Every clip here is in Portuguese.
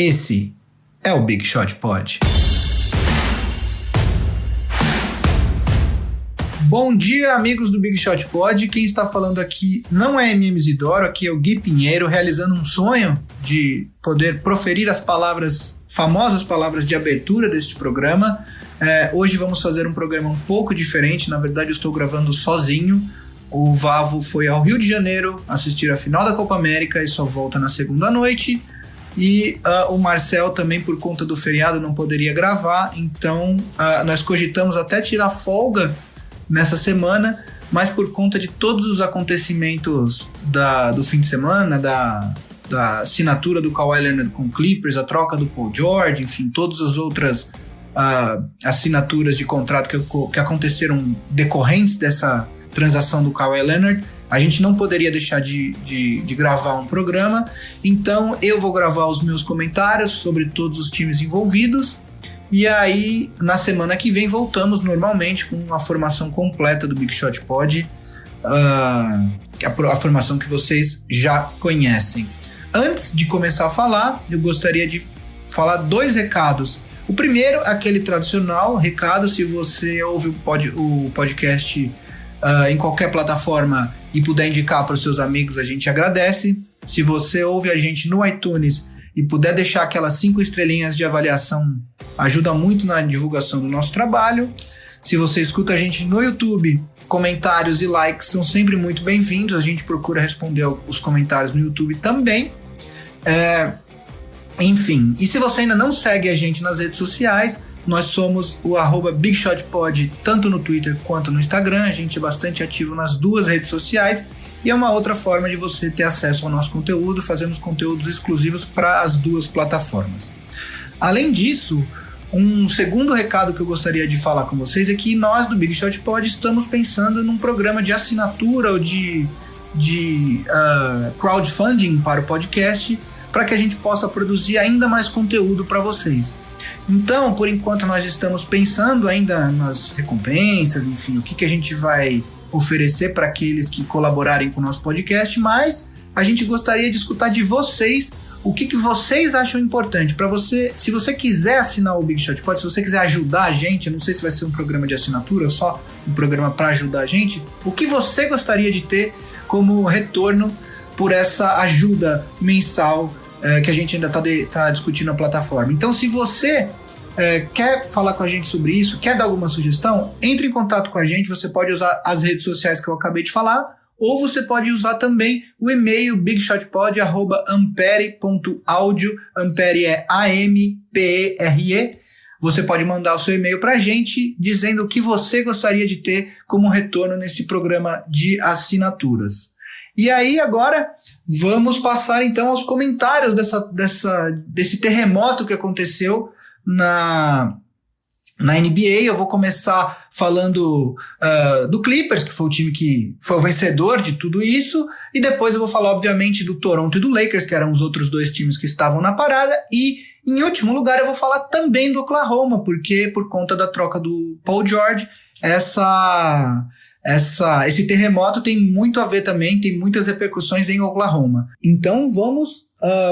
Esse é o Big Shot Pod. Bom dia, amigos do Big Shot Pod. Quem está falando aqui não é MM Isidoro, aqui é o Gui Pinheiro, realizando um sonho de poder proferir as famosas palavras de abertura deste programa. Hoje vamos fazer um programa um pouco diferente, na verdade eu estou gravando sozinho. O Vavo foi ao Rio de Janeiro assistir a final da Copa América e só volta na segunda noite. E o Marcel também, por conta do feriado, não poderia gravar, então nós cogitamos até tirar folga nessa semana, mas por conta de todos os acontecimentos do fim de semana, da assinatura do Kawhi Leonard com Clippers, a troca do Paul George, enfim, todas as outras assinaturas de contrato que aconteceram decorrentes dessa transação do Kawhi Leonard, a gente não poderia deixar de gravar um programa, então eu vou gravar os meus comentários sobre todos os times envolvidos, e aí na semana que vem voltamos normalmente com a formação completa do Big Shot Pod, a formação que vocês já conhecem. Antes de começar a falar, eu gostaria de falar 2 recados. O primeiro, aquele tradicional recado: se você ouve o podcast em qualquer plataforma e puder indicar para os seus amigos, a gente agradece. Se você ouve a gente no iTunes e puder deixar aquelas 5 estrelinhas de avaliação, ajuda muito na divulgação do nosso trabalho. Se você escuta a gente no YouTube, comentários e likes são sempre muito bem-vindos. A gente procura responder os comentários no YouTube também. Enfim, e se você ainda não segue a gente nas redes sociais, nós somos o @BigShotPod, tanto no Twitter quanto no Instagram. A gente é bastante ativo nas 2 redes sociais e é uma outra forma de você ter acesso ao nosso conteúdo. Fazemos conteúdos exclusivos para as 2 plataformas. Além disso, um segundo recado que eu gostaria de falar com vocês é que nós do Big Shot Pod estamos pensando num programa de assinatura ou de crowdfunding para o podcast, para que a gente possa produzir ainda mais conteúdo para vocês. Então, por enquanto, nós estamos pensando ainda nas recompensas, enfim, o que a gente vai oferecer para aqueles que colaborarem com o nosso podcast, mas a gente gostaria de escutar de vocês o que vocês acham importante para você. Se você quiser assinar o Big Shot Pod, se você quiser ajudar a gente, eu não sei se vai ser um programa de assinatura ou só um programa para ajudar a gente, o que você gostaria de ter como retorno por essa ajuda mensal que a gente ainda está discutindo na plataforma. Então, se você quer falar com a gente sobre isso, quer dar alguma sugestão, entre em contato com a gente. Você pode usar as redes sociais que eu acabei de falar, ou você pode usar também o e-mail bigshotpod@ampere.audio. Ampere é AMPERE. Você pode mandar o seu e-mail para a gente dizendo o que você gostaria de ter como retorno nesse programa de assinaturas. E aí agora vamos passar então aos comentários desse terremoto que aconteceu na NBA. Eu vou começar falando do Clippers, que foi o time que foi o vencedor de tudo isso, e depois eu vou falar obviamente do Toronto e do Lakers, que eram os outros 2 times que estavam na parada, e em último lugar eu vou falar também do Oklahoma, porque por conta da troca do Paul George, esse terremoto tem muito a ver também, tem muitas repercussões em Oklahoma. Então vamos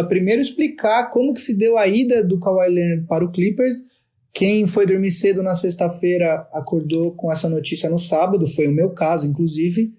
primeiro explicar como que se deu a ida do Kawhi Leonard para o Clippers. Quem foi dormir cedo na sexta-feira acordou com essa notícia no sábado, foi o meu caso inclusive,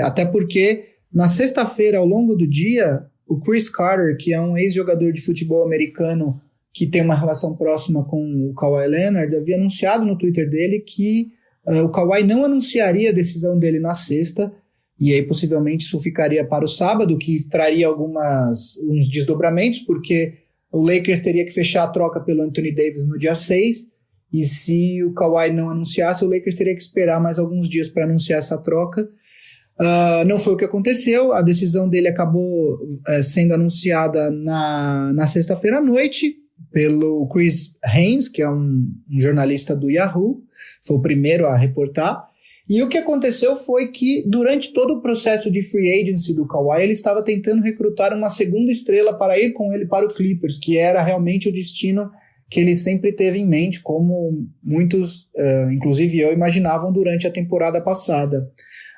até porque na sexta-feira, ao longo do dia, o Chris Carter, que é um ex-jogador de futebol americano que tem uma relação próxima com o Kawhi Leonard, havia anunciado no Twitter dele que o Kawhi não anunciaria a decisão dele na sexta, e aí possivelmente isso ficaria para o sábado, que traria uns desdobramentos, porque o Lakers teria que fechar a troca pelo Anthony Davis no dia 6, e se o Kawhi não anunciasse, o Lakers teria que esperar mais alguns dias para anunciar essa troca. Não foi o que aconteceu. A decisão dele acabou sendo anunciada na sexta-feira à noite pelo Chris Haynes, que é um jornalista do Yahoo, foi o primeiro a reportar. E o que aconteceu foi que durante todo o processo de free agency do Kawhi, ele estava tentando recrutar uma segunda estrela para ir com ele para o Clippers, que era realmente o destino que ele sempre teve em mente, como muitos, inclusive eu, imaginavam durante a temporada passada.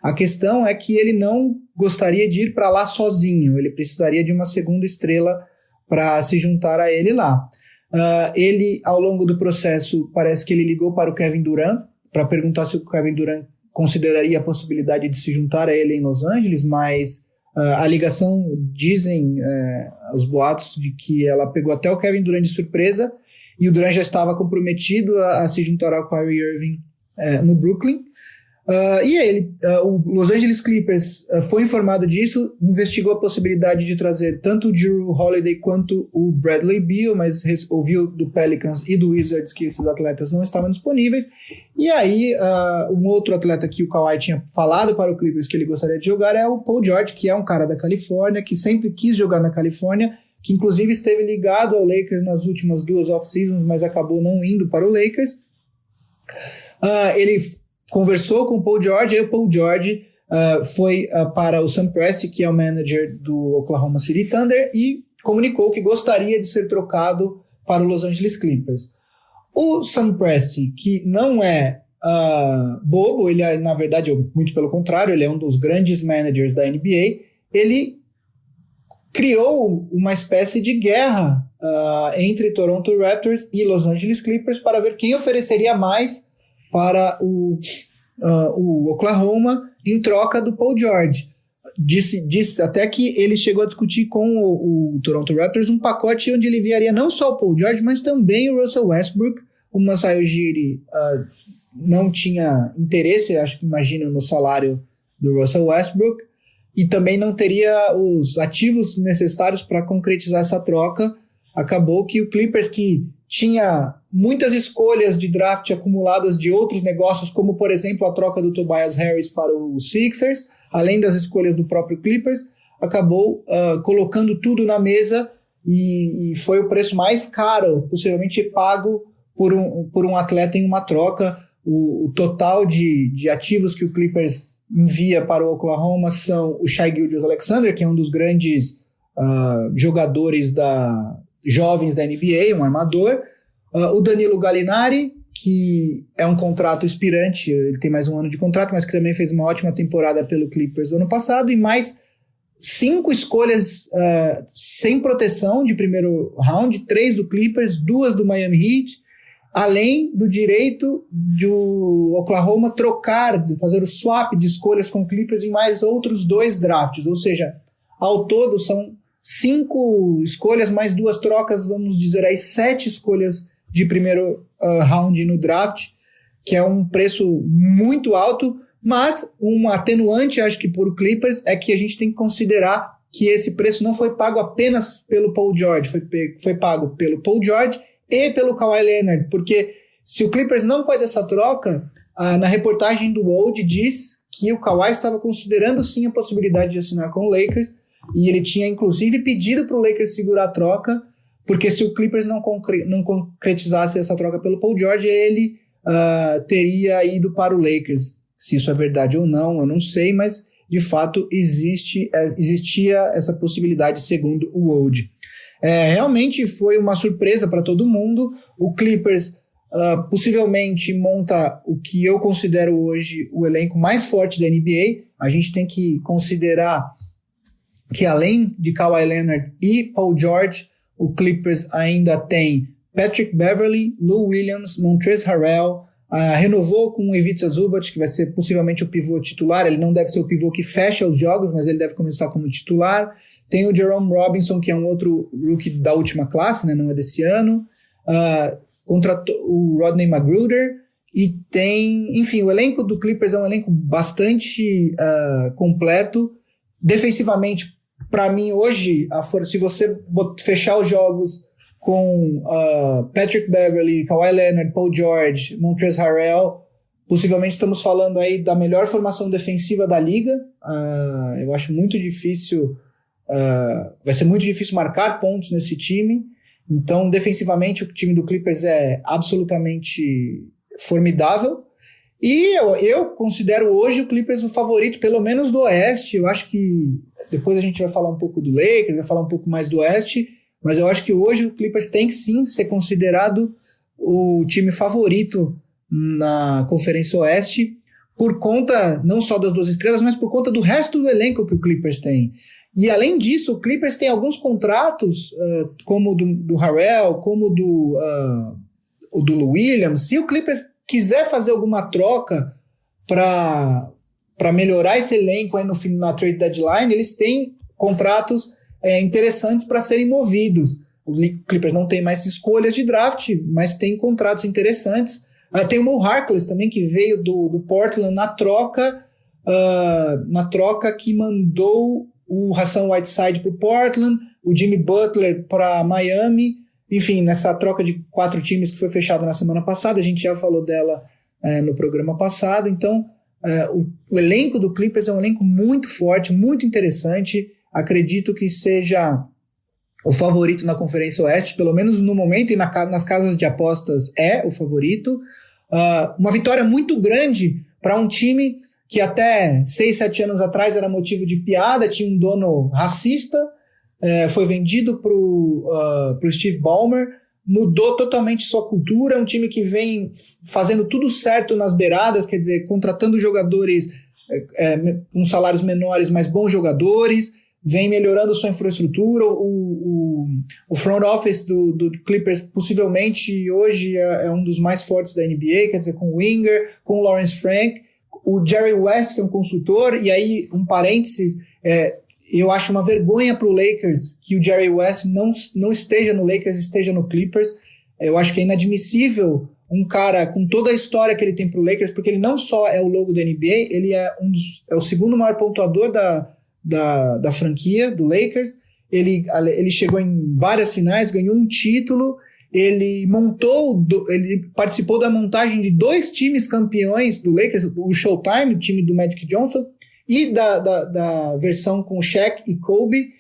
A questão é que ele não gostaria de ir para lá sozinho, ele precisaria de uma segunda estrela para se juntar a ele lá. Ele, ao longo do processo, parece que ele ligou para o Kevin Durant para perguntar se o Kevin Durant consideraria a possibilidade de se juntar a ele em Los Angeles, mas a ligação, dizem os boatos, de que ela pegou até o Kevin Durant de surpresa, e o Durant já estava comprometido a se juntar ao Kyrie Irving no Brooklyn. E aí, o Los Angeles Clippers foi informado disso, investigou a possibilidade de trazer tanto o Jrue Holiday quanto o Bradley Beal, mas ouviu do Pelicans e do Wizards que esses atletas não estavam disponíveis. E aí, um outro atleta que o Kawhi tinha falado para o Clippers que ele gostaria de jogar é o Paul George, que é um cara da Califórnia, que sempre quis jogar na Califórnia, que inclusive esteve ligado ao Lakers nas últimas 2 off-seasons, mas acabou não indo para o Lakers. Ele conversou com o Paul George, e o Paul George foi para o Sam Presti, que é o manager do Oklahoma City Thunder, e comunicou que gostaria de ser trocado para o Los Angeles Clippers. O Sam Presti, que não é bobo, ele é, na verdade, muito pelo contrário, ele é um dos grandes managers da NBA, ele criou uma espécie de guerra entre Toronto Raptors e Los Angeles Clippers para ver quem ofereceria mais para o Oklahoma em troca do Paul George. Disse até que ele chegou a discutir com o Toronto Raptors um pacote onde ele enviaria não só o Paul George, mas também o Russell Westbrook. O Masai Ujiri não tinha interesse, acho que imagino, no salário do Russell Westbrook, e também não teria os ativos necessários para concretizar essa troca. Acabou que o Clippers, que tinha muitas escolhas de draft acumuladas de outros negócios, como, por exemplo, a troca do Tobias Harris para os Sixers, além das escolhas do próprio Clippers, acabou colocando tudo na mesa e foi o preço mais caro possivelmente pago por um atleta em uma troca. O total de ativos que o Clippers envia para o Oklahoma são o Shai Gilgeous-Alexander, que é um dos grandes jogadores jovens da NBA, um armador, o Danilo Gallinari, que é um contrato expirante, ele tem mais um ano de contrato, mas que também fez uma ótima temporada pelo Clippers no ano passado, e mais 5 escolhas sem proteção de primeiro round, 3 do Clippers, 2 do Miami Heat, além do direito do Oklahoma fazer o swap de escolhas com o Clippers em mais outros 2 drafts, ou seja, ao todo são 5 escolhas, mais 2 trocas, vamos dizer aí 7 escolhas de primeiro round no draft, que é um preço muito alto, mas um atenuante, acho que por o Clippers, é que a gente tem que considerar que esse preço não foi pago apenas pelo Paul George, foi pago pelo Paul George e pelo Kawhi Leonard, porque se o Clippers não faz essa troca, na reportagem do Woj diz que o Kawhi estava considerando sim a possibilidade de assinar com o Lakers, e ele tinha inclusive pedido para o Lakers segurar a troca, porque se o Clippers não concretizasse essa troca pelo Paul George, ele teria ido para o Lakers. Se isso é verdade ou não, eu não sei, mas de fato existia essa possibilidade, segundo o Woj. Realmente foi uma surpresa para todo mundo. O Clippers possivelmente monta o que eu considero hoje o elenco mais forte da NBA. A gente tem que considerar que além de Kawhi Leonard e Paul George, o Clippers ainda tem Patrick Beverley, Lou Williams, Montrezl Harrell, renovou com o Ivica Zubac, que vai ser possivelmente o pivô titular. Ele não deve ser o pivô que fecha os jogos, mas ele deve começar como titular. Tem o Jerome Robinson, que é um outro rookie da última classe, né, não é desse ano. Contratou o Rodney McGruder. E tem, enfim, o elenco do Clippers é um elenco bastante completo. Defensivamente, para mim, hoje, se você fechar os jogos com Patrick Beverley, Kawhi Leonard, Paul George, Montrezl Harrell, possivelmente estamos falando aí da melhor formação defensiva da liga. Eu acho muito difícil, vai ser muito difícil marcar pontos nesse time. Então, defensivamente, o time do Clippers é absolutamente formidável. E eu considero hoje o Clippers o favorito, pelo menos do Oeste. Eu acho que depois a gente vai falar um pouco do Lakers, vai falar um pouco mais do Oeste, mas eu acho que hoje o Clippers tem que sim ser considerado o time favorito na Conferência Oeste, por conta não só das 2 estrelas, mas por conta do resto do elenco que o Clippers tem. E além disso, o Clippers tem alguns contratos, como o do Harrell, como o do Lou Williams. Se o Clippers quiser fazer alguma troca para melhorar esse elenco aí na trade deadline, eles têm contratos interessantes para serem movidos. O Clippers não tem mais escolhas de draft, mas tem contratos interessantes. Tem o Mo Harkless também, que veio do Portland na troca que mandou o Hassan Whiteside para o Portland, o Jimmy Butler para Miami. Enfim, nessa troca de 4 times que foi fechada na semana passada, a gente já falou dela no programa passado. Então, o elenco do Clippers é um elenco muito forte, muito interessante. Acredito que seja o favorito na Conferência Oeste, pelo menos no momento, e nas casas de apostas é o favorito. Uma vitória muito grande para um time que até 6, 7 anos atrás era motivo de piada, tinha um dono racista, foi vendido para o Steve Ballmer, mudou totalmente sua cultura, um time que vem fazendo tudo certo nas beiradas, quer dizer, contratando jogadores com salários menores, mas bons jogadores, vem melhorando sua infraestrutura. O front office do Clippers possivelmente hoje é um dos mais fortes da NBA, quer dizer, com o Winger, com o Lawrence Frank, o Jerry West, que é um consultor. E aí, um parênteses, eu acho uma vergonha para o Lakers que o Jerry West não esteja no Lakers, esteja no Clippers. Eu acho que é inadmissível um cara com toda a história que ele tem para o Lakers, porque ele não só é o logo da NBA, ele é o segundo maior pontuador da franquia, do Lakers. Ele chegou em várias finais, ganhou um título, ele participou da montagem de 2 times campeões do Lakers, o Showtime, o time do Magic Johnson, e da versão com Shaq e Kobe.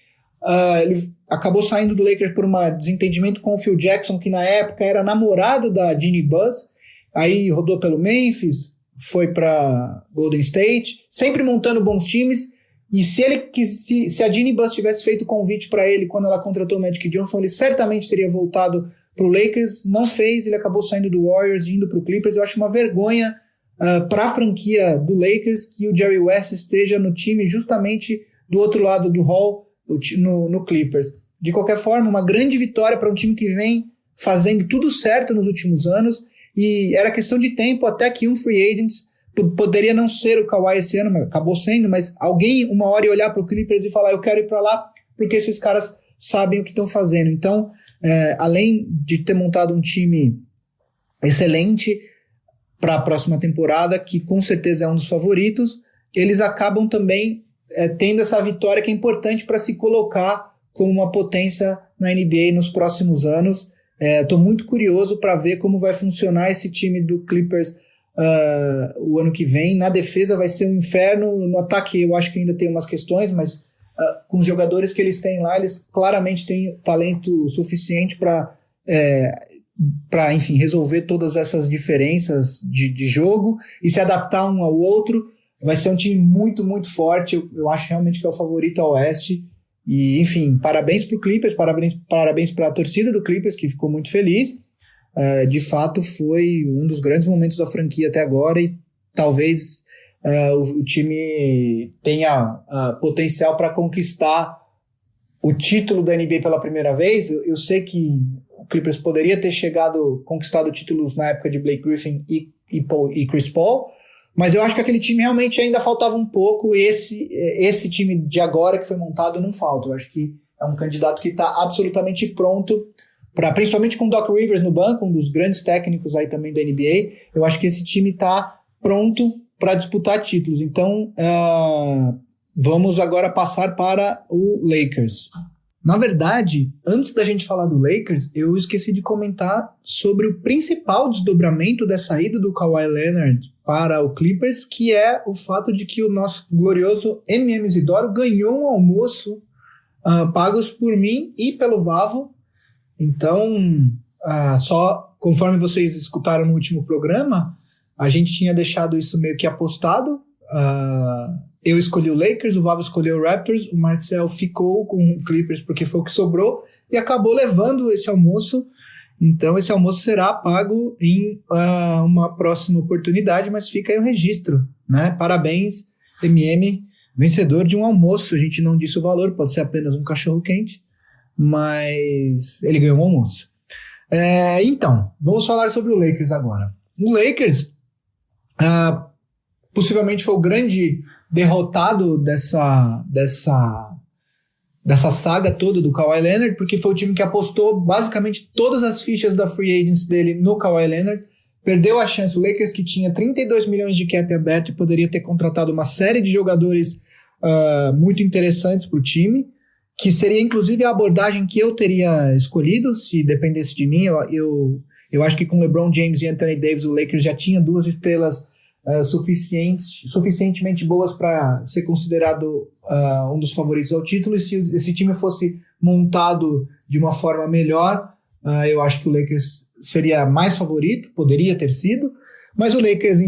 Ele acabou saindo do Lakers por um desentendimento com o Phil Jackson, que na época era namorado da Jeannie Buss, aí rodou pelo Memphis, foi para Golden State, sempre montando bons times. E se a Jeannie Buss tivesse feito convite para ele quando ela contratou o Magic Johnson, ele certamente teria voltado para o Lakers. Não fez, ele acabou saindo do Warriors e indo para o Clippers. Eu acho uma vergonha para a franquia do Lakers que o Jerry West esteja no time justamente do outro lado do hall, no Clippers. De qualquer forma, uma grande vitória para um time que vem fazendo tudo certo nos últimos anos, e era questão de tempo até que um free agent, poderia não ser o Kawhi esse ano, mas acabou sendo, mas alguém uma hora ia olhar para o Clippers e falar, eu quero ir para lá, porque esses caras sabem o que estão fazendo. Então, além de ter montado um time excelente para a próxima temporada, que com certeza é um dos favoritos, eles acabam também tendo essa vitória que é importante para se colocar como uma potência na NBA nos próximos anos. Estou muito curioso para ver como vai funcionar esse time do Clippers o ano que vem. Na defesa vai ser um inferno, no ataque eu acho que ainda tem umas questões, mas com os jogadores que eles têm lá, eles claramente têm talento suficiente para enfim, resolver todas essas diferenças de jogo e se adaptar um ao outro. Vai ser um time muito, muito forte. Eu acho realmente que é o favorito ao Oeste. E, enfim, parabéns para o Clippers, parabéns para a torcida do Clippers, que ficou muito feliz. De fato, foi um dos grandes momentos da franquia até agora, e talvez o time tenha potencial para conquistar o título da NBA pela primeira vez. Eu sei que o Clippers poderia ter conquistado títulos na época de Blake Griffin e Chris Paul, mas eu acho que aquele time realmente ainda faltava um pouco. Esse time de agora que foi montado não falta. Eu acho que é um candidato que está absolutamente pronto, principalmente com o Doc Rivers no banco, um dos grandes técnicos aí também da NBA. Eu acho que esse time está pronto para disputar títulos. Então, vamos agora passar para o Lakers. Na verdade, antes da gente falar do Lakers, eu esqueci de comentar sobre o principal desdobramento da saída do Kawhi Leonard para o Clippers, que é o fato de que o nosso glorioso MM Isidoro ganhou um almoço pagos por mim e pelo Vavo. Então, só conforme vocês escutaram no último programa, a gente tinha deixado isso meio que apostado. Eu escolhi o Lakers, o Vavo escolheu o Raptors, o Marcel ficou com o Clippers porque foi o que sobrou e acabou levando esse almoço. Então esse almoço será pago em uma próxima oportunidade, mas fica aí o registro, né? Parabéns, MM, vencedor de um almoço. A gente não disse o valor, pode ser apenas um cachorro-quente, mas ele ganhou um almoço. Então, vamos falar sobre o Lakers agora. O Lakers possivelmente foi o grande derrotado dessa saga toda do Kawhi Leonard, porque foi o time que apostou basicamente todas as fichas da free agency dele no Kawhi Leonard, perdeu a chance. O Lakers, que tinha 32 milhões de cap aberto e poderia ter contratado uma série de jogadores muito interessantes para o time, que seria inclusive a abordagem que eu teria escolhido se dependesse de mim. Eu acho que com LeBron James e Anthony Davis o Lakers já tinha duas estrelas suficientemente boas para ser considerado um dos favoritos ao título, e se esse time fosse montado de uma forma melhor, eu acho que o Lakers seria mais favorito, poderia ter sido, mas o Lakers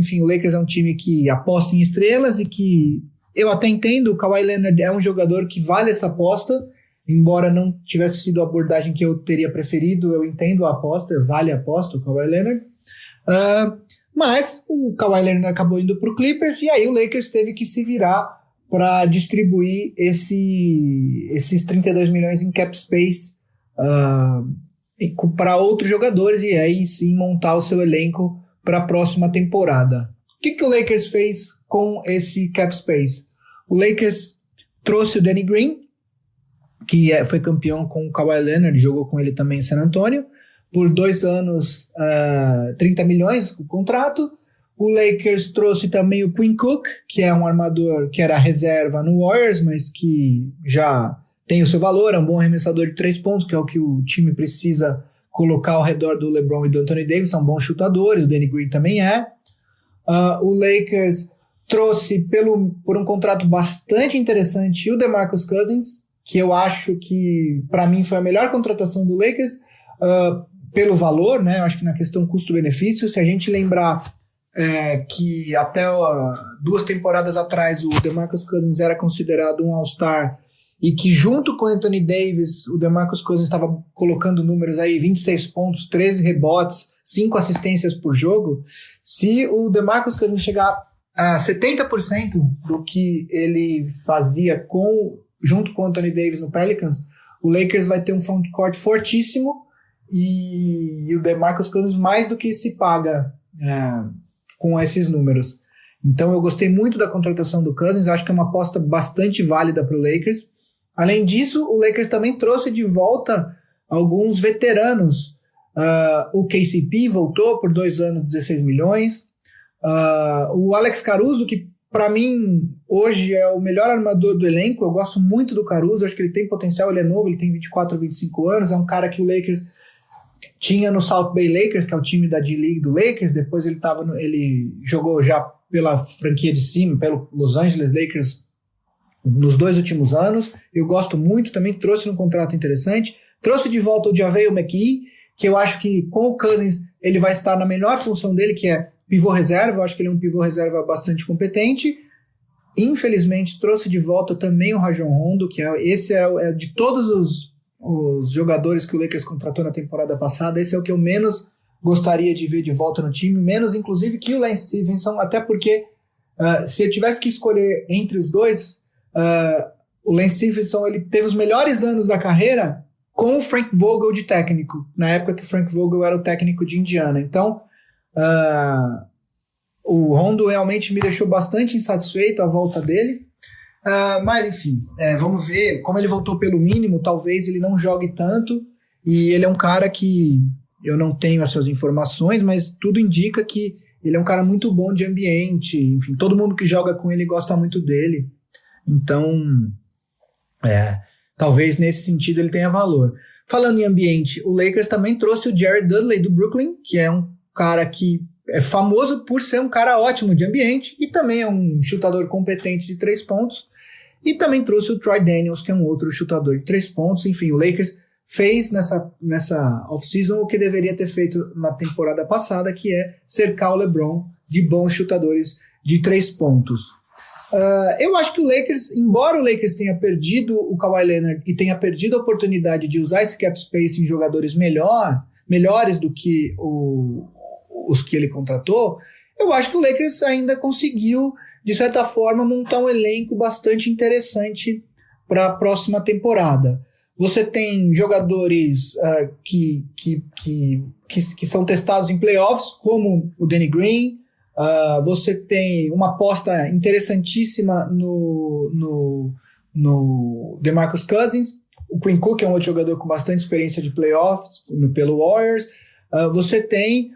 é um time que aposta em estrelas e que eu até entendo. O Kawhi Leonard é um jogador que vale essa aposta, embora não tivesse sido a abordagem que eu teria preferido. Eu entendo a aposta, vale a aposta, o Kawhi Leonard. Mas o Kawhi Leonard acabou indo para o Clippers, e aí o Lakers teve que se virar para distribuir esses 32 milhões em cap space para outros jogadores, e aí sim montar o seu elenco para a próxima temporada. O que o Lakers fez com esse cap space? O Lakers trouxe o Danny Green, que foi campeão com o Kawhi Leonard, jogou com ele também em San Antonio, por 2 anos, 30 milhões o contrato. O Lakers trouxe também o Quinn Cook, que é um armador que era reserva no Warriors, mas que já tem o seu valor, é um bom arremessador de 3 pontos, que é o que o time precisa colocar ao redor do LeBron e do Anthony Davis. São bons chutadores, o Danny Green também é. O Lakers trouxe por um contrato bastante interessante o DeMarcus Cousins, que eu acho que para mim foi a melhor contratação do Lakers, pelo valor, né? Eu acho que na questão custo-benefício, se a gente lembrar que até 2 temporadas atrás o DeMarcus Cousins era considerado um All-Star, e que junto com o Anthony Davis o DeMarcus Cousins estava colocando números aí, 26 pontos, 13 rebotes, 5 assistências por jogo. Se o DeMarcus Cousins chegar a 70% do que ele fazia junto com o Anthony Davis no Pelicans, o Lakers vai ter um frontcourt fortíssimo, e o DeMarcus Cousins mais do que se paga com esses números. Então eu gostei muito da contratação do Cousins, eu acho que é uma aposta bastante válida para o Lakers. Além disso, o Lakers também trouxe de volta alguns veteranos. O KCP voltou por 2 anos, 16 milhões. O Alex Caruso, que para mim hoje é o melhor armador do elenco. Eu gosto muito do Caruso, acho que ele tem potencial, ele é novo, ele tem 24 ou 25 anos, é um cara que o Lakers tinha no South Bay Lakers, que é o time da D-League do Lakers. Depois ele jogou já pela franquia de cima, pelo Los Angeles Lakers, nos 2 últimos anos. Eu gosto muito, também trouxe um contrato interessante. Trouxe de volta o JaVale McGee, que eu acho que com o Cousins ele vai estar na melhor função dele, que é pivô reserva. Eu acho que ele é um pivô reserva bastante competente. Infelizmente trouxe de volta também o Rajon Rondo, que esse é de todos os jogadores que o Lakers contratou na temporada passada, esse é o que eu menos gostaria de ver de volta no time, menos inclusive que o Lance Stephenson, até porque se eu tivesse que escolher entre os dois, o Lance Stephenson ele teve os melhores anos da carreira com o Frank Vogel de técnico, na época que o Frank Vogel era o técnico de Indiana. Então o Rondo realmente me deixou bastante insatisfeito a volta dele. Mas enfim, vamos ver. Como ele voltou pelo mínimo, talvez ele não jogue tanto, e ele é um cara que eu não tenho essas informações, mas tudo indica que ele é um cara muito bom de ambiente. Enfim, todo mundo que joga com ele gosta muito dele, então talvez nesse sentido ele tenha valor. Falando em ambiente, o Lakers também trouxe o Jared Dudley do Brooklyn, que é um cara que é famoso por ser um cara ótimo de ambiente, e também é um chutador competente de 3 pontos. E também trouxe o Troy Daniels, que é um outro chutador de 3 pontos. Enfim, o Lakers fez nessa off-season o que deveria ter feito na temporada passada, que é cercar o LeBron de bons chutadores de 3 pontos. Eu acho que o Lakers, embora o Lakers tenha perdido o Kawhi Leonard e tenha perdido a oportunidade de usar esse cap space em jogadores melhores do que os que ele contratou, eu acho que o Lakers ainda conseguiu de certa forma, montar um elenco bastante interessante para a próxima temporada. Você tem jogadores que são testados em playoffs, como o Danny Green. Você tem uma aposta interessantíssima no DeMarcus Cousins. O Quinn Cook é um outro jogador com bastante experiência de playoffs pelo Warriors. Você tem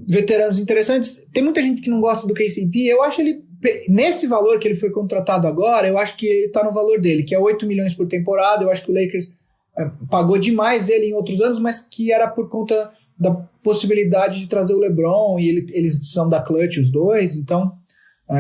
veteranos interessantes. Tem muita gente que não gosta do KCP. Eu acho ele, nesse valor que ele foi contratado agora, eu acho que ele está no valor dele, que é 8 milhões por temporada. Eu acho que o Lakers pagou demais ele em outros anos, mas que era por conta da possibilidade de trazer o LeBron, e eles são da clutch os dois. Então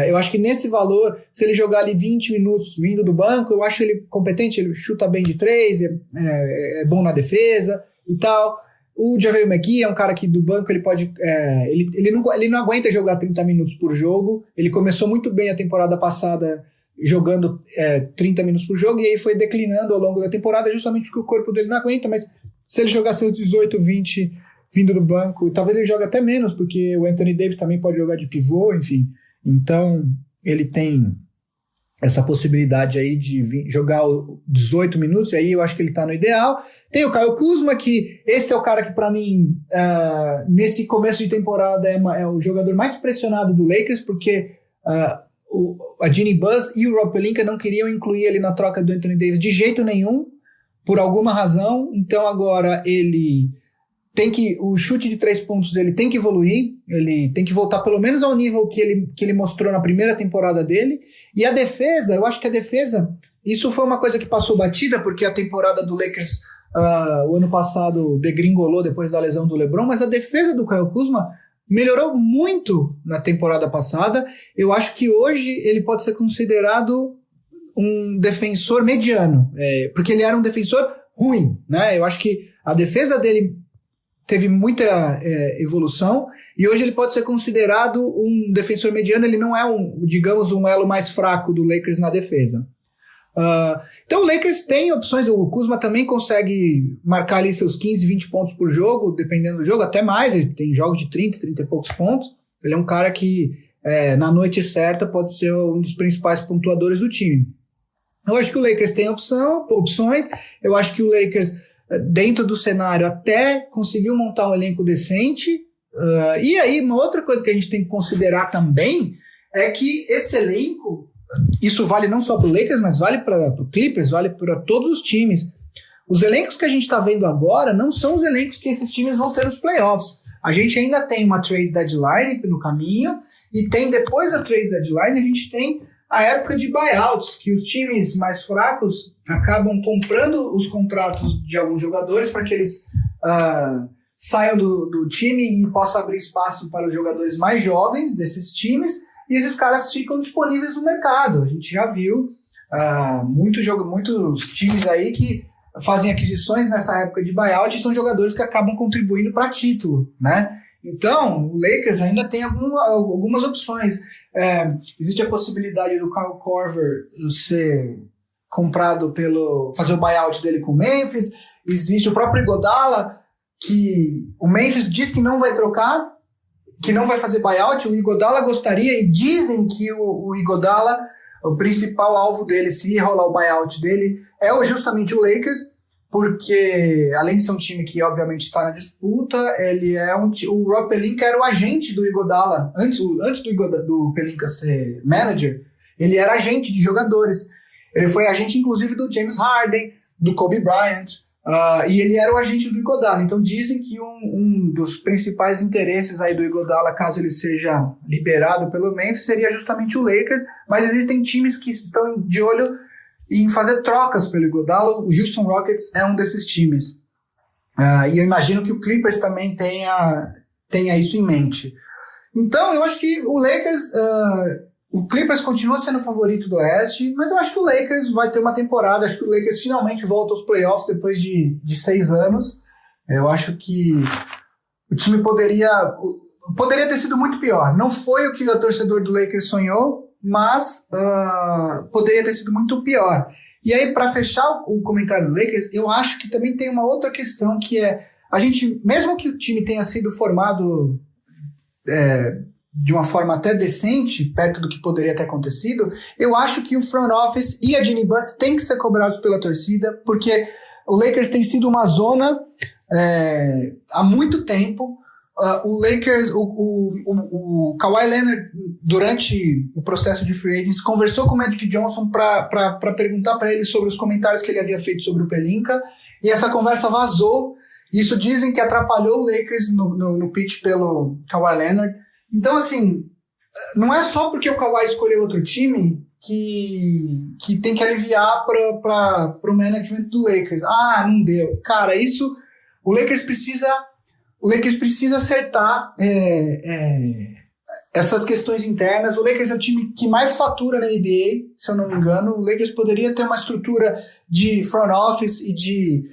eu acho que nesse valor, se ele jogar ali 20 minutos vindo do banco, eu acho ele competente, ele chuta bem de 3, é bom na defesa e tal. O JaVale McGee é um cara que do banco ele pode... ele não aguenta jogar 30 minutos por jogo. Ele começou muito bem a temporada passada jogando 30 minutos por jogo, e aí foi declinando ao longo da temporada justamente porque o corpo dele não aguenta, mas se ele jogar seus 18, 20 vindo do banco, talvez ele jogue até menos, porque o Anthony Davis também pode jogar de pivô, enfim. Então, ele tem essa possibilidade aí de jogar 18 minutos, e aí eu acho que ele tá no ideal. Tem o Kyle Kuzma, que esse é o cara que, para mim, nesse começo de temporada, é o jogador mais pressionado do Lakers, porque a Jeannie Buss e o Rob Pelinka não queriam incluir ele na troca do Anthony Davis de jeito nenhum, por alguma razão. Então, agora ele... o chute de 3 pontos dele tem que evoluir, ele tem que voltar pelo menos ao nível que ele mostrou na primeira temporada dele. E a defesa, eu acho que a defesa, isso foi uma coisa que passou batida, porque a temporada do Lakers, o ano passado, degringolou depois da lesão do LeBron, mas a defesa do Kyle Kuzma melhorou muito na temporada passada. Eu acho que hoje ele pode ser considerado um defensor mediano, porque ele era um defensor ruim, né? Eu acho que a defesa dele teve muita evolução, e hoje ele pode ser considerado um defensor mediano. Ele não é digamos, um elo mais fraco do Lakers na defesa. Então o Lakers tem opções, o Kuzma também consegue marcar ali seus 15, 20 pontos por jogo, dependendo do jogo, até mais, ele tem jogos de 30 e poucos pontos. Ele é um cara que na noite certa pode ser um dos principais pontuadores do time. Eu acho que o Lakers tem opções, eu acho que o Lakers, dentro do cenário, até conseguiu montar um elenco decente. E aí, uma outra coisa que a gente tem que considerar também é que esse elenco, isso vale não só para o Lakers, mas vale para o Clippers, vale para todos os times. Os elencos que a gente está vendo agora não são os elencos que esses times vão ter nos playoffs. A gente ainda tem uma trade deadline no caminho, e tem, depois da trade deadline, a gente tem a época de buyouts, que os times mais fracos acabam comprando os contratos de alguns jogadores para que eles saiam do time e possam abrir espaço para os jogadores mais jovens desses times, e esses caras ficam disponíveis no mercado. A gente já viu muitos times aí que fazem aquisições nessa época de buyout, e são jogadores que acabam contribuindo para título, né? Então, o Lakers ainda tem algumas opções. Existe a possibilidade do Kyle Korver ser comprado fazer o buyout dele com o Memphis. Existe o próprio Iguodala, que o Memphis diz que não vai trocar, que não vai fazer buyout. O Iguodala gostaria, e dizem que o Iguodala, o principal alvo dele, se rolar o buyout dele, é justamente o Lakers, porque além de ser um time que obviamente está na disputa, o Rob Pelinka era o agente do Iguodala, antes do Pelinka ser manager, ele era agente de jogadores. Ele foi agente inclusive do James Harden, do Kobe Bryant, e ele era o agente do Iguodala. Então dizem que um dos principais interesses aí do Iguodala, caso ele seja liberado pelo Memphis, seria justamente o Lakers, mas existem times que estão de olho em fazer trocas pelo Iguodala. O Houston Rockets é um desses times. E eu imagino que o Clippers também tenha isso em mente. Então, eu acho que o Lakers... o Clippers continua sendo o favorito do Oeste, mas eu acho que o Lakers vai ter uma temporada. Acho que o Lakers finalmente volta aos playoffs depois de 6 anos. Eu acho que o time poderia ter sido muito pior. Não foi o que o torcedor do Lakers sonhou, mas poderia ter sido muito pior. E aí, para fechar o comentário do Lakers, eu acho que também tem uma outra questão, que é, a gente, mesmo que o time tenha sido formado de uma forma até decente, perto do que poderia ter acontecido, eu acho que o front office e a Jeannie Buss têm que ser cobrados pela torcida, porque o Lakers tem sido uma zona há muito tempo. O Lakers, o Kawhi Leonard, durante o processo de free agents, conversou com o Magic Johnson para perguntar para ele sobre os comentários que ele havia feito sobre o Pelinka, e essa conversa vazou. Isso dizem que atrapalhou o Lakers no pitch pelo Kawhi Leonard. Então, assim, não é só porque o Kawhi escolheu outro time que tem que aliviar para o management do Lakers. Ah, não deu. Cara, isso... O Lakers precisa acertar essas questões internas. O Lakers é o time que mais fatura na NBA, se eu não me engano. O Lakers poderia ter uma estrutura de front office e de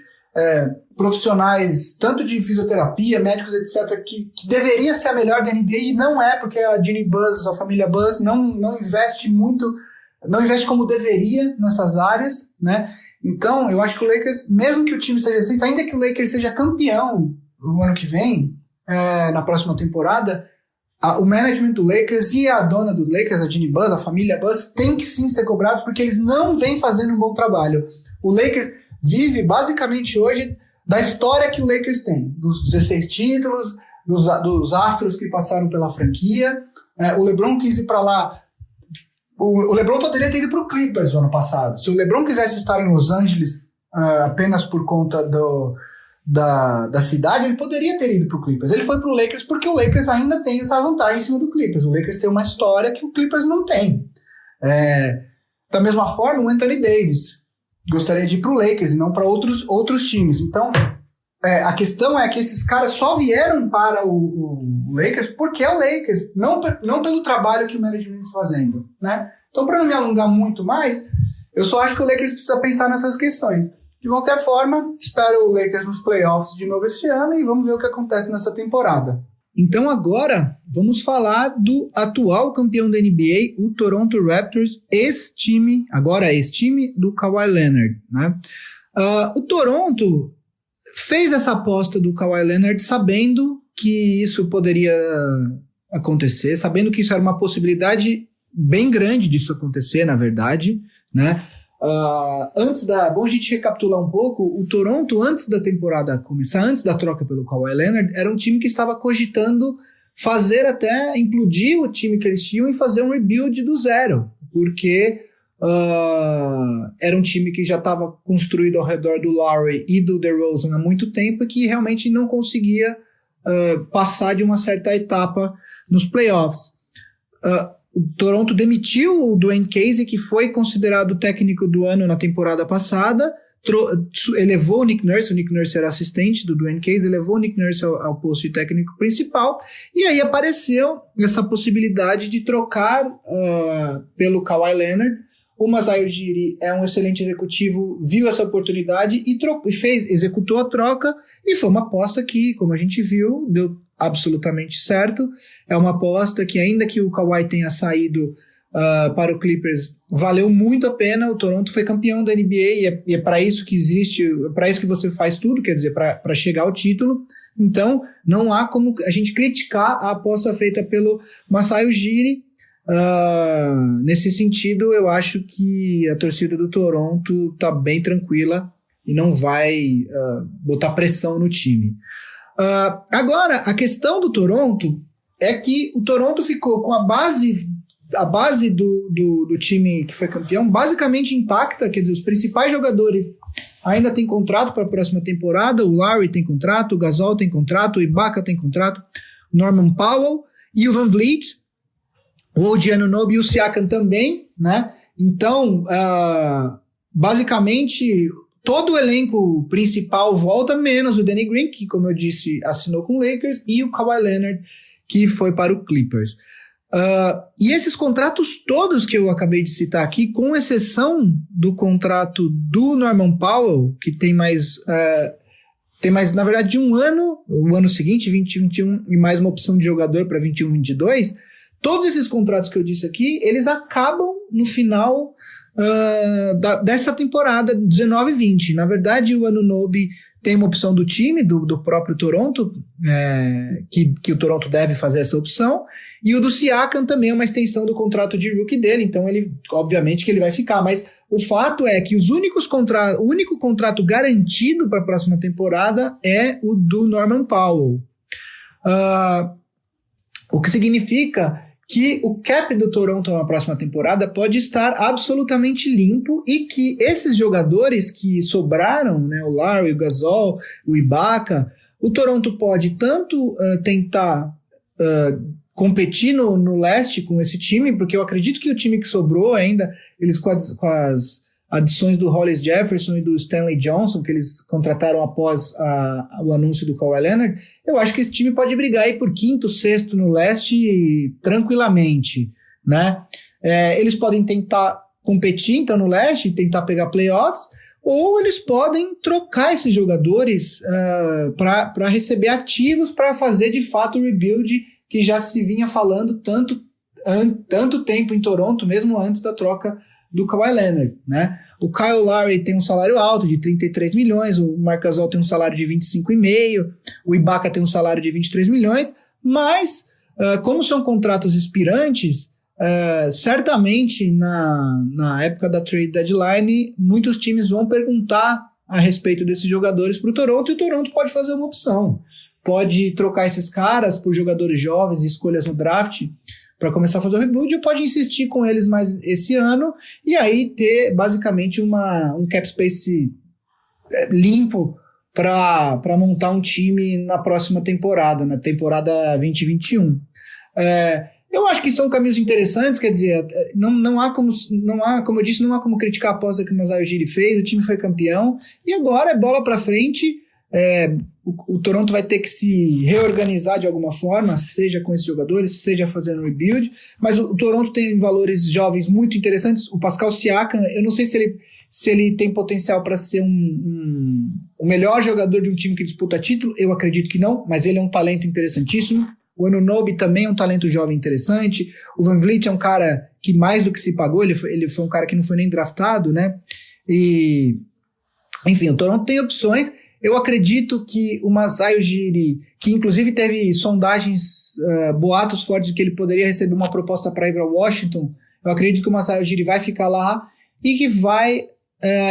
profissionais, tanto de fisioterapia, médicos, etc., que deveria ser a melhor da NBA, e não é, porque a Jeannie Buss, a família Buss, não investe muito, não investe como deveria nessas áreas, né? Então, eu acho que o Lakers, mesmo que o time seja assim, ainda que o Lakers seja campeão no ano que vem, na próxima temporada, o management do Lakers e a dona do Lakers, a Jeannie Buss, a família Buss, tem que sim ser cobrados, porque eles não vêm fazendo um bom trabalho. O Lakers vive basicamente hoje da história que o Lakers tem, dos 16 títulos, dos astros que passaram pela franquia. O LeBron quis ir para lá. O LeBron poderia ter ido para o Clippers no ano passado. Se o LeBron quisesse estar em Los Angeles apenas por conta da cidade, ele poderia ter ido para o Clippers. Ele foi para o Lakers porque o Lakers ainda tem essa vantagem em cima do Clippers. O Lakers tem uma história que o Clippers não tem. Da mesma forma, o Anthony Davis gostaria de ir para o Lakers e não para outros times. Então, a questão é que esses caras só vieram para o Lakers porque é o Lakers, não pelo trabalho que o management está fazendo, né? Então, para não me alongar muito mais, eu só acho que o Lakers precisa pensar nessas questões. De qualquer forma, espero o Lakers nos playoffs de novo esse ano e vamos ver o que acontece nessa temporada. Então agora vamos falar do atual campeão da NBA, o Toronto Raptors, ex-time do Kawhi Leonard, né? O Toronto fez essa aposta do Kawhi Leonard sabendo que isso poderia acontecer, sabendo que isso era uma possibilidade bem grande disso acontecer, na verdade, né? Bom, a gente recapitular um pouco, o Toronto, antes da temporada começar, antes da troca pelo Kawhi Leonard, era um time que estava cogitando fazer até, implodir o time que eles tinham e fazer um rebuild do zero, porque era um time que já estava construído ao redor do Lowry e do DeRozan há muito tempo e que realmente não conseguia passar de uma certa etapa nos playoffs. O Toronto demitiu o Dwayne Casey, que foi considerado o técnico do ano na temporada passada, elevou o Nick Nurse era assistente do Dwayne Casey, elevou o Nick Nurse ao posto de técnico principal, e aí apareceu essa possibilidade de trocar pelo Kawhi Leonard. O Masai Ujiri é um excelente executivo, viu essa oportunidade e executou a troca, e foi uma aposta que, como a gente viu, deu absolutamente certo. É uma aposta que, ainda que o Kawhi tenha saído para o Clippers, valeu muito a pena. O Toronto foi campeão da NBA e é para isso que existe, é para isso que você faz tudo, quer dizer, para chegar ao título. Então, não há como a gente criticar a aposta feita pelo Masai Ujiri. Nesse sentido, eu acho que a torcida do Toronto está bem tranquila e não vai botar pressão no time. Agora, a questão do Toronto é que o Toronto ficou com a base do time que foi campeão basicamente intacta, quer dizer, os principais jogadores ainda têm contrato para a próxima temporada. O Lowry tem contrato, o Gasol tem contrato, o Ibaka tem contrato, o Norman Powell e o Van Vliet, o OG Anunoby e o Siakam também, né? Então, basicamente, todo o elenco principal volta, menos o Danny Green, que, como eu disse, assinou com o Lakers, e o Kawhi Leonard, que foi para o Clippers. E esses contratos todos que eu acabei de citar aqui, com exceção do contrato do Norman Powell, que tem mais, na verdade, de um ano, o ano seguinte, 2021, e mais uma opção de jogador para 21-22, todos esses contratos que eu disse aqui, eles acabam no final dessa temporada 19-20. Na verdade, o Anunoby tem uma opção do time, do próprio Toronto, que o Toronto deve fazer essa opção, e o do Siakam também é uma extensão do contrato de rookie dele, então obviamente que ele vai ficar, mas o fato é que o único contrato garantido para a próxima temporada é o do Norman Powell. O que significa que o cap do Toronto na próxima temporada pode estar absolutamente limpo e que esses jogadores que sobraram, né, o Lowry, o Gasol, o Ibaka, o Toronto pode tanto tentar competir no leste com esse time, porque eu acredito que o time que sobrou ainda, eles com as adições do Hollis Jefferson e do Stanley Johnson, que eles contrataram após o anúncio do Kawhi Leonard, eu acho que esse time pode brigar aí por quinto, sexto no leste tranquilamente, né? Eles podem tentar competir então no leste, tentar pegar playoffs, ou eles podem trocar esses jogadores para receber ativos para fazer de fato o rebuild que já se vinha falando tanto tempo em Toronto, mesmo antes da troca do Kawhi Leonard, né? O Kyle Lowry tem um salário alto de 33 milhões, o Marc Gasol tem um salário de 25,5, o Ibaka tem um salário de 23 milhões, mas como são contratos expirantes, certamente na época da trade deadline, muitos times vão perguntar a respeito desses jogadores para o Toronto, e o Toronto pode fazer uma opção. Pode trocar esses caras por jogadores jovens, escolhas no draft, para começar a fazer o rebuild, ou pode insistir com eles mais esse ano, e aí ter basicamente um cap space limpo para montar um time na próxima temporada, na temporada 2021. Eu acho que são caminhos interessantes, quer dizer, não há como eu disse, não há como criticar a aposta que o Masai Ujiri fez, o time foi campeão, e agora é bola para frente. O Toronto vai ter que se reorganizar de alguma forma, seja com esses jogadores, seja fazendo rebuild, mas o Toronto tem valores jovens muito interessantes. O Pascal Siakam, eu não sei se ele tem potencial para ser o melhor jogador de um time que disputa título, eu acredito que não, mas ele é um talento interessantíssimo. O Anunoby também é um talento jovem interessante. O Van Vliet é um cara que mais do que se pagou, ele foi um cara que não foi nem draftado, né? E, enfim, o Toronto tem opções. Eu acredito que o Masai Ujiri, que inclusive teve sondagens, boatos fortes de que ele poderia receber uma proposta para ir para Washington, eu acredito que o Masai Ujiri vai ficar lá e que vai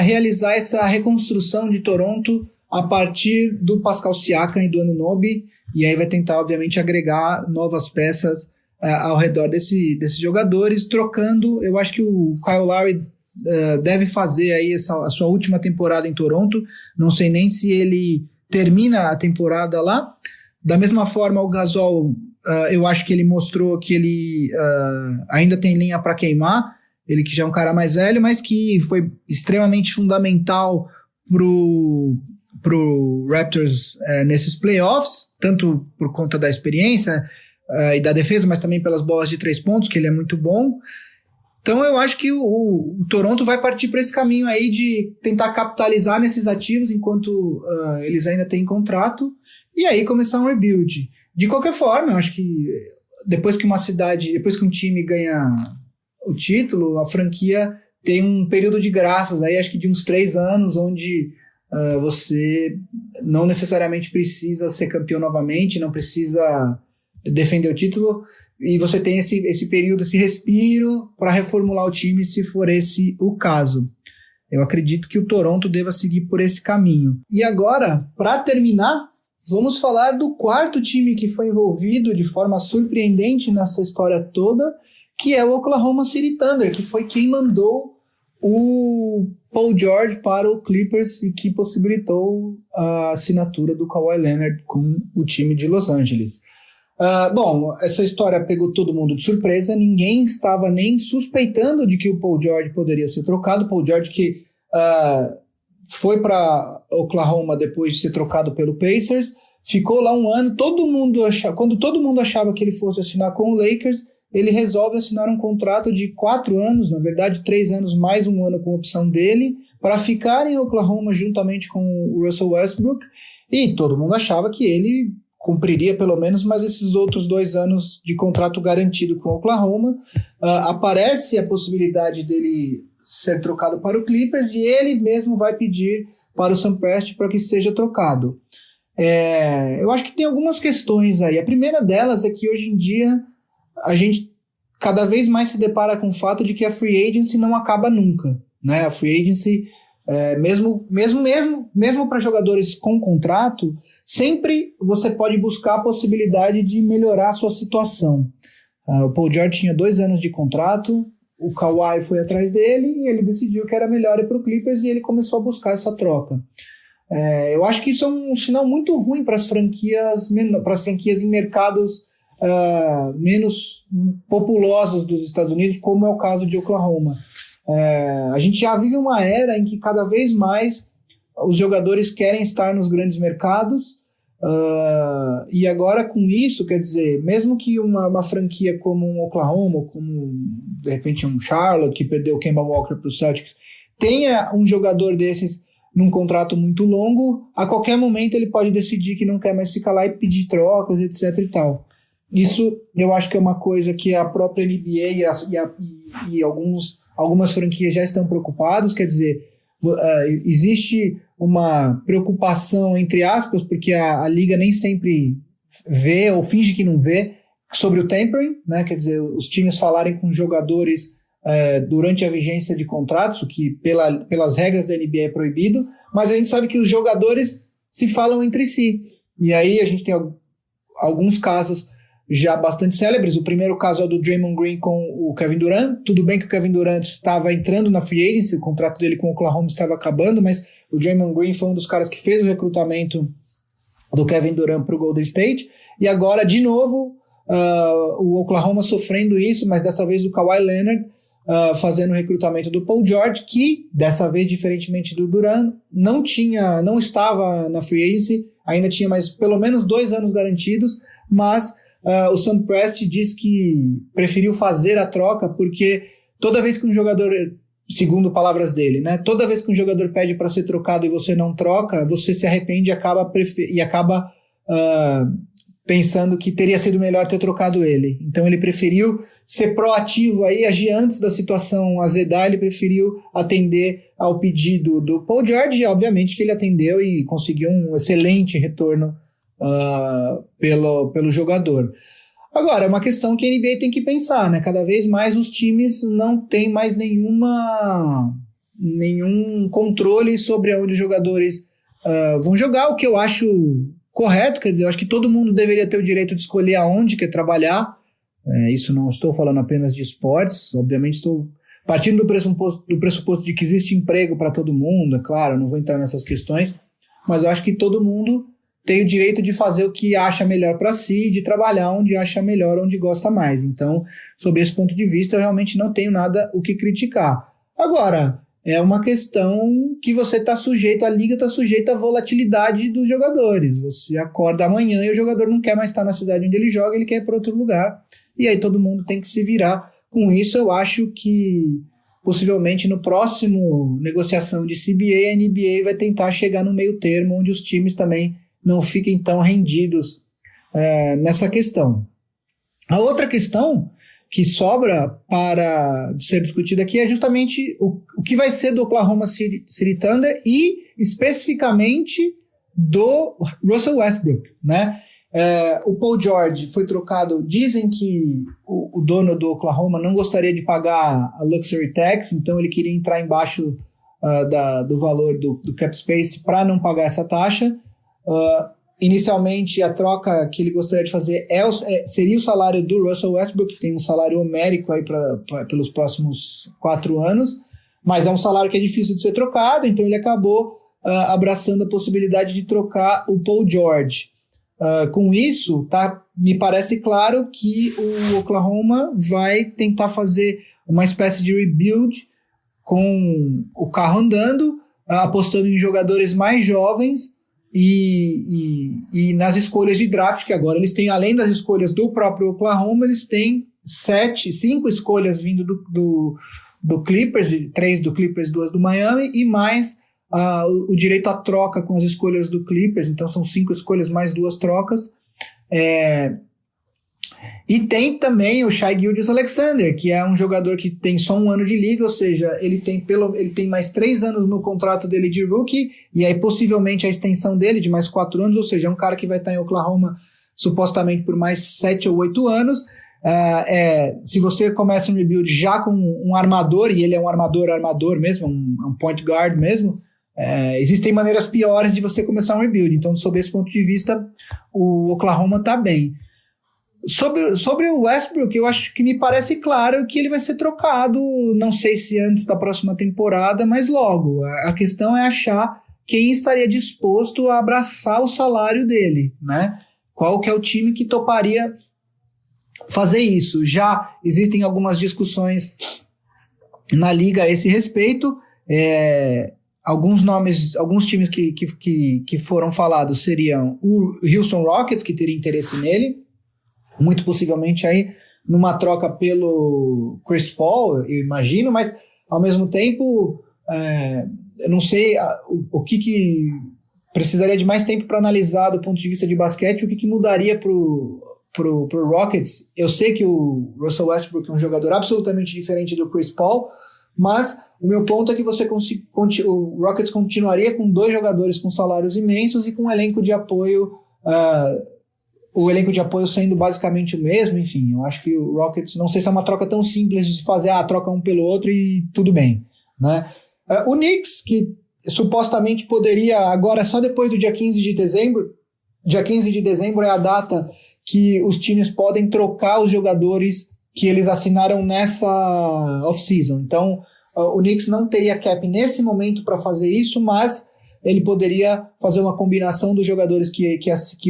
realizar essa reconstrução de Toronto a partir do Pascal Siakam e do Anunoby, e aí vai tentar, obviamente, agregar novas peças ao redor desses jogadores, trocando. Eu acho que o Kyle Lowry deve fazer aí a sua última temporada em Toronto, não sei nem se ele termina a temporada lá. Da mesma forma, o Gasol, eu acho que ele mostrou que ele ainda tem linha para queimar, ele que já é um cara mais velho, mas que foi extremamente fundamental pro Raptors nesses playoffs, tanto por conta da experiência e da defesa, mas também pelas bolas de 3 pontos, que ele é muito bom. Então eu acho que o Toronto vai partir para esse caminho aí de tentar capitalizar nesses ativos enquanto eles ainda têm contrato, e aí começar um rebuild. De qualquer forma, eu acho que depois que um time ganha o título, a franquia tem um período de graças, aí acho que de uns 3 anos, onde você não necessariamente precisa ser campeão novamente, não precisa defender o título, e você tem esse período, esse respiro para reformular o time, se for esse o caso. Eu acredito que o Toronto deva seguir por esse caminho. E agora, para terminar, vamos falar do quarto time que foi envolvido de forma surpreendente nessa história toda, que é o Oklahoma City Thunder, que foi quem mandou o Paul George para o Clippers e que possibilitou a assinatura do Kawhi Leonard com o time de Los Angeles. Bom, essa história pegou todo mundo de surpresa, ninguém estava nem suspeitando de que o Paul George poderia ser trocado. Paul George que foi para Oklahoma depois de ser trocado pelo Pacers, ficou lá um ano, quando todo mundo achava que ele fosse assinar com o Lakers, ele resolve assinar um contrato de 4 anos, na verdade 3 anos mais um ano com opção dele, para ficar em Oklahoma juntamente com o Russell Westbrook, e todo mundo achava que ele cumpriria pelo menos mais esses outros 2 anos de contrato garantido com o Oklahoma. Aparece a possibilidade dele ser trocado para o Clippers, e ele mesmo vai pedir para o Sam Presti para que seja trocado. Eu acho que tem algumas questões aí. A primeira delas é que hoje em dia a gente cada vez mais se depara com o fato de que a free agency não acaba nunca, né? A free agency, mesmo para jogadores com contrato, sempre você pode buscar a possibilidade de melhorar a sua situação. O Paul George tinha 2 anos de contrato, o Kawhi foi atrás dele e ele decidiu que era melhor ir para o Clippers e ele começou a buscar essa troca. Eu acho que isso é um sinal muito ruim para as franquias em mercados menos populosos dos Estados Unidos, como é o caso de Oklahoma. A gente já vive uma era em que cada vez mais os jogadores querem estar nos grandes mercados, e agora com isso, quer dizer, mesmo que uma franquia como um Oklahoma, como de repente um Charlotte, que perdeu o Kemba Walker para o Celtics, tenha um jogador desses num contrato muito longo, a qualquer momento ele pode decidir que não quer mais ficar lá e pedir trocas, etc e tal. Isso eu acho que é uma coisa que a própria NBA e algumas franquias já estão preocupados, quer dizer, existe uma preocupação, entre aspas, porque a liga nem sempre vê ou finge que não vê, sobre o tampering, né? Quer dizer, os times falarem com jogadores durante a vigência de contratos, o que pelas regras da NBA é proibido, mas a gente sabe que os jogadores se falam entre si. E aí a gente tem alguns casos já bastante célebres. O primeiro caso é o do Draymond Green com o Kevin Durant. Tudo bem que o Kevin Durant estava entrando na free agency, o contrato dele com o Oklahoma estava acabando, mas o Draymond Green foi um dos caras que fez o recrutamento do Kevin Durant para o Golden State. E agora, de novo, o Oklahoma sofrendo isso, mas dessa vez do Kawhi Leonard, fazendo o recrutamento do Paul George, que dessa vez, diferentemente do Durant, não estava na free agency, ainda tinha mais pelo menos 2 anos garantidos, mas o Sam Presti diz que preferiu fazer a troca porque toda vez que um jogador, segundo palavras dele, né, toda vez que um jogador pede para ser trocado e você não troca, você se arrepende e acaba pensando que teria sido melhor ter trocado ele. Então ele preferiu ser proativo aí, agir antes da situação azedar, ele preferiu atender ao pedido do Paul George, e obviamente que ele atendeu e conseguiu um excelente retorno pelo jogador. Agora, é uma questão que a NBA tem que pensar, né? Cada vez mais os times não têm mais nenhum controle sobre onde os jogadores vão jogar, o que eu acho correto, quer dizer, eu acho que todo mundo deveria ter o direito de escolher aonde quer trabalhar. Isso não estou falando apenas de esportes, obviamente estou partindo do pressuposto de que existe emprego para todo mundo, é claro, não vou entrar nessas questões, mas eu acho que todo mundo tem o direito de fazer o que acha melhor para si, de trabalhar onde acha melhor, onde gosta mais. Então, sob esse ponto de vista, eu realmente não tenho nada o que criticar. Agora, é uma questão que você está sujeito, a liga está sujeita à volatilidade dos jogadores. Você acorda amanhã e o jogador não quer mais estar na cidade onde ele joga, ele quer ir para outro lugar. E aí todo mundo tem que se virar. Com isso, eu acho que possivelmente no próximo negociação de CBA, a NBA vai tentar chegar no meio termo, onde os times também não fiquem tão rendidos nessa questão. A outra questão que sobra para ser discutida aqui é justamente o que vai ser do Oklahoma City Thunder e especificamente do Russell Westbrook, né? O Paul George foi trocado, dizem que o dono do Oklahoma não gostaria de pagar a Luxury Tax, então ele queria entrar embaixo do valor do cap space para não pagar essa taxa. Inicialmente a troca que ele gostaria de fazer seria o salário do Russell Westbrook, que tem um salário homérico aí pelos próximos 4 anos, mas é um salário que é difícil de ser trocado, então ele acabou abraçando a possibilidade de trocar o Paul George. Com isso, me parece claro que o Oklahoma vai tentar fazer uma espécie de rebuild com o carro andando, apostando em jogadores mais jovens e nas escolhas de draft, que agora eles têm, além das escolhas do próprio Oklahoma, eles têm 5 escolhas vindo do Clippers, 3 do Clippers, 2 do Miami, e mais o direito à troca com as escolhas do Clippers, então são 5 escolhas mais 2 trocas. E tem também o Shai Gilgeous-Alexander, que é um jogador que tem só 1 ano de liga, ou seja, ele tem mais 3 anos no contrato dele de rookie, e aí possivelmente a extensão dele de mais 4 anos, ou seja, é um cara que vai estar em Oklahoma supostamente por mais 7 ou 8 anos. Se você começa um rebuild já com um armador, e ele é um armador mesmo, um point guard mesmo, existem maneiras piores de você começar um rebuild. Então, sob esse ponto de vista, o Oklahoma está bem. Sobre o Westbrook, eu acho que me parece claro que ele vai ser trocado, não sei se antes da próxima temporada, mas logo. A questão é achar quem estaria disposto a abraçar o salário dele, né? Qual que é o time que toparia fazer isso? Já existem algumas discussões na liga a esse respeito. Alguns nomes, alguns times que foram falados seriam o Houston Rockets, que teria interesse nele, muito possivelmente aí numa troca pelo Chris Paul, eu imagino, mas ao mesmo tempo eu não sei o que precisaria de mais tempo para analisar do ponto de vista de basquete, o que mudaria pro Rockets. Eu sei que o Russell Westbrook é um jogador absolutamente diferente do Chris Paul, mas o meu ponto é que o Rockets continuaria com 2 jogadores com salários imensos e com um elenco de apoio, o elenco de apoio sendo basicamente o mesmo. Enfim, eu acho que o Rockets, não sei se é uma troca tão simples de fazer, troca um pelo outro e tudo bem, né? O Knicks, que supostamente poderia, agora só depois do dia 15 de dezembro é a data que os times podem trocar os jogadores que eles assinaram nessa off-season. Então, o Knicks não teria cap nesse momento para fazer isso, mas ele poderia fazer uma combinação dos jogadores que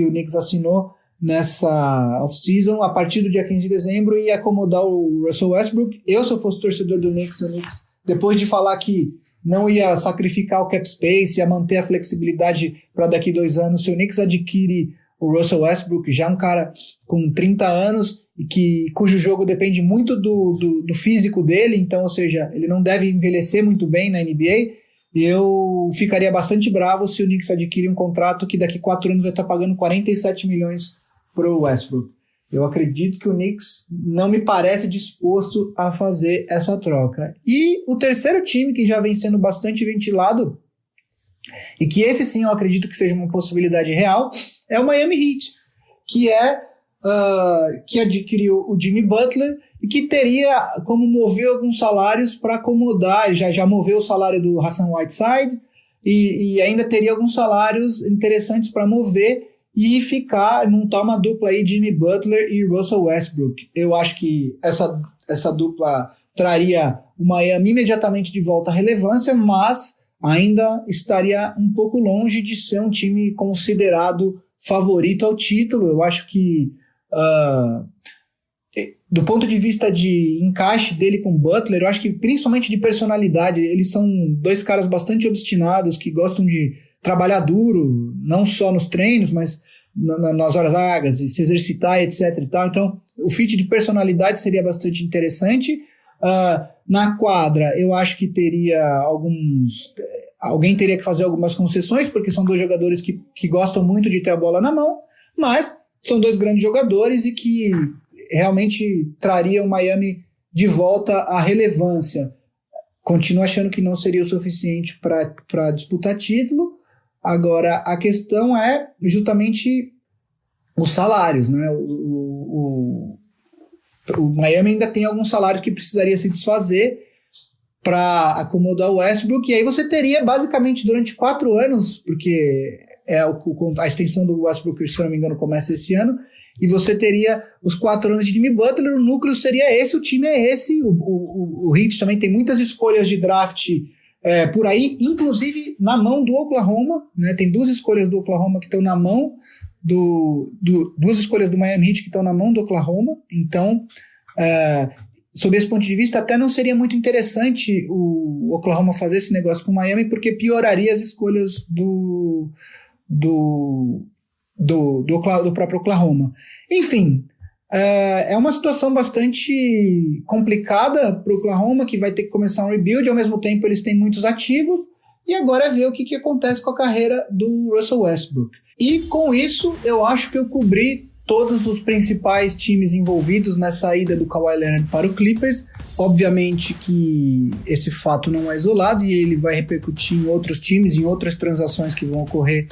o Knicks assinou nessa off-season a partir do dia 15 de dezembro e acomodar o Russell Westbrook. Eu, se eu fosse torcedor do Knicks, o Knicks, depois de falar que não ia sacrificar o cap space, ia manter a flexibilidade para daqui 2 anos, se o Knicks adquire o Russell Westbrook, já um cara com 30 anos, e cujo jogo depende muito do físico dele, então, ou seja, ele não deve envelhecer muito bem na NBA, eu ficaria bastante bravo se o Knicks adquirir um contrato que daqui 4 anos vai estar pagando 47 milhões para o Westbrook. Eu acredito que o Knicks não me parece disposto a fazer essa troca. E o terceiro time que já vem sendo bastante ventilado, e que esse sim eu acredito que seja uma possibilidade real, é o Miami Heat, que adquiriu o Jimmy Butler e que teria como mover alguns salários para acomodar, já moveu o salário do Hassan Whiteside e ainda teria alguns salários interessantes para mover e montar uma dupla aí, Jimmy Butler e Russell Westbrook. Eu acho que essa dupla traria o Miami imediatamente de volta à relevância, mas ainda estaria um pouco longe de ser um time considerado favorito ao título. Eu acho que do ponto de vista de encaixe dele com o Butler, eu acho que principalmente de personalidade, eles são 2 caras bastante obstinados, que gostam de trabalhar duro, não só nos treinos, mas nas horas vagas, e se exercitar, etc. e tal. Então, o fit de personalidade seria bastante interessante. Na quadra, eu acho que alguém teria que fazer algumas concessões, porque são 2 jogadores que gostam muito de ter a bola na mão, mas são 2 grandes jogadores e que realmente trariam o Miami de volta à relevância. Continuo achando que não seria o suficiente para disputar título. Agora, a questão é justamente os salários, né? O Miami ainda tem alguns salários que precisaria se desfazer para acomodar o Westbrook, e aí você teria basicamente durante 4 anos, porque a extensão do Westbrook, se não me engano, começa esse ano, e você teria os 4 anos de Jimmy Butler, o núcleo seria esse, o time é esse, o Heat também tem muitas escolhas de draft por aí, inclusive na mão do Oklahoma, né? Tem 2 escolhas do Oklahoma que estão na mão 2 escolhas do Miami Heat que estão na mão do Oklahoma. Então, sob esse ponto de vista, até não seria muito interessante o Oklahoma fazer esse negócio com o Miami, porque pioraria as escolhas do próprio Oklahoma. Enfim, é uma situação bastante complicada para o Oklahoma, que vai ter que começar um rebuild. Ao mesmo tempo, eles têm muitos ativos, e agora é ver o que acontece com a carreira do Russell Westbrook. E com isso, eu acho que eu cobri todos os principais times envolvidos nessa ida do Kawhi Leonard para o Clippers. Obviamente que esse fato não é isolado e ele vai repercutir em outros times, em outras transações que vão ocorrer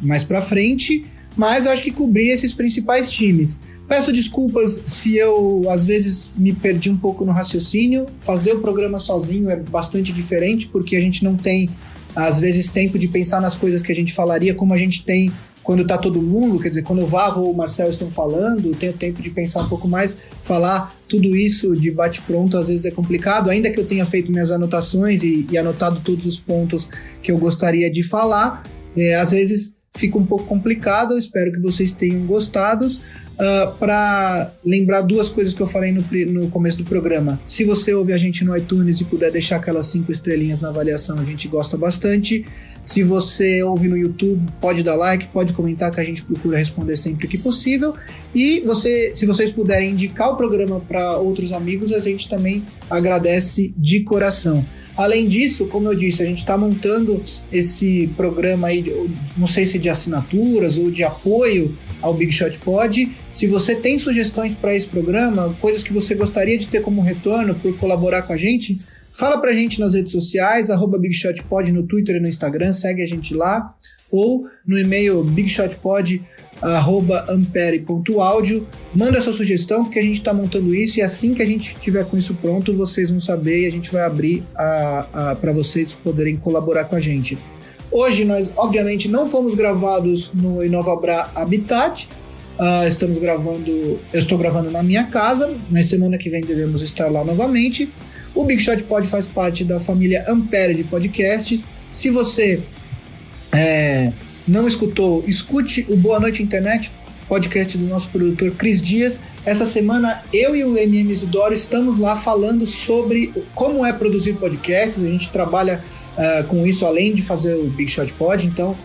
mais para frente, mas eu acho que cobri esses principais times. Peço desculpas se eu, às vezes, me perdi um pouco no raciocínio. Fazer o programa sozinho é bastante diferente, porque a gente não tem, às vezes, tempo de pensar nas coisas que a gente falaria, como a gente tem quando tá todo mundo, quer dizer, quando o Vavo ou o Marcel estão falando, tenho tempo de pensar um pouco mais, falar tudo isso de bate-pronto, às vezes é complicado, ainda que eu tenha feito minhas anotações e anotado todos os pontos que eu gostaria de falar, às vezes fica um pouco complicado. Eu espero que vocês tenham gostado. Para lembrar duas coisas que eu falei no começo do programa. Se você ouve a gente no iTunes e puder deixar aquelas 5 estrelinhas na avaliação, a gente gosta bastante. Se você ouve no YouTube, pode dar like, pode comentar, que a gente procura responder sempre que possível. E se vocês puderem indicar o programa para outros amigos, a gente também agradece de coração. Além disso, como eu disse, a gente está montando esse programa aí, não sei se de assinaturas ou de apoio ao Big Shot Pod. Se você tem sugestões para esse programa, coisas que você gostaria de ter como retorno por colaborar com a gente, fala pra gente nas redes sociais, @BigShotPod no Twitter e no Instagram, segue a gente lá, ou no e-mail bigshotpod@ampere.audio. Manda sua sugestão, porque a gente está montando isso, e assim que a gente tiver com isso pronto, vocês vão saber e a gente vai abrir para vocês poderem colaborar com a gente. Hoje nós, obviamente, não fomos gravados no Inovabra Habitat. Eu estou gravando na minha casa, mas semana que vem devemos estar lá novamente. O Big Shot Pod faz parte da família Ampere de podcasts. Se você não escutou, escute o Boa Noite Internet, podcast do nosso produtor Cris Dias. Essa semana eu e o MM Isidoro estamos lá falando sobre como é produzir podcasts. A gente trabalha com isso, além de fazer o Big Shot Pod. Então,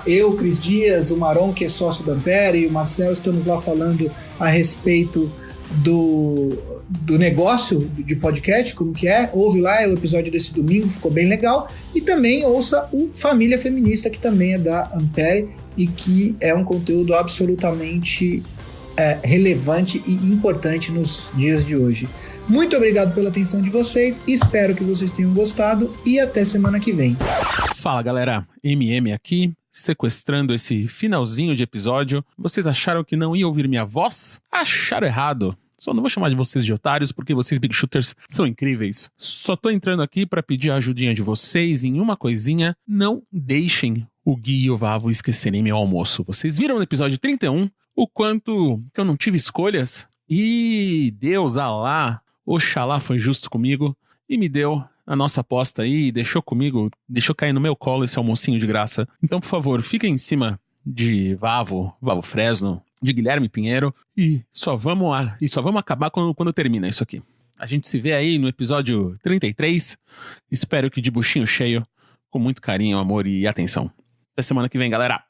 eu, o Cris Dias, o Maron, que é sócio da Ampere, e o Marcel, estamos lá falando a respeito do negócio de podcast, como que é. Ouve lá o episódio desse domingo, ficou bem legal. E também ouça o Família Feminista, que também é da Ampere e que é um conteúdo absolutamente relevante e importante nos dias de hoje. Muito obrigado pela atenção de vocês, espero que vocês tenham gostado e até semana que vem. Fala galera, MM aqui, sequestrando esse finalzinho de episódio. Vocês acharam que não ia ouvir minha voz? Acharam errado. Só não vou chamar de vocês de otários, porque vocês Big Shooters são incríveis. Só tô entrando aqui pra pedir a ajudinha de vocês em uma coisinha. Não deixem o Gui e o Vavo esquecerem meu almoço. Vocês viram no episódio 31 o quanto que eu não tive escolhas? E Deus, Alá, Oxalá foi justo comigo e me deu a nossa aposta aí, deixou cair no meu colo esse almocinho de graça. Então, por favor, fiquem em cima de Vavo Fresno, de Guilherme Pinheiro, e só vamos acabar quando termina isso aqui. A gente se vê aí no episódio 33, espero que de buchinho cheio, com muito carinho, amor e atenção. Até semana que vem, galera!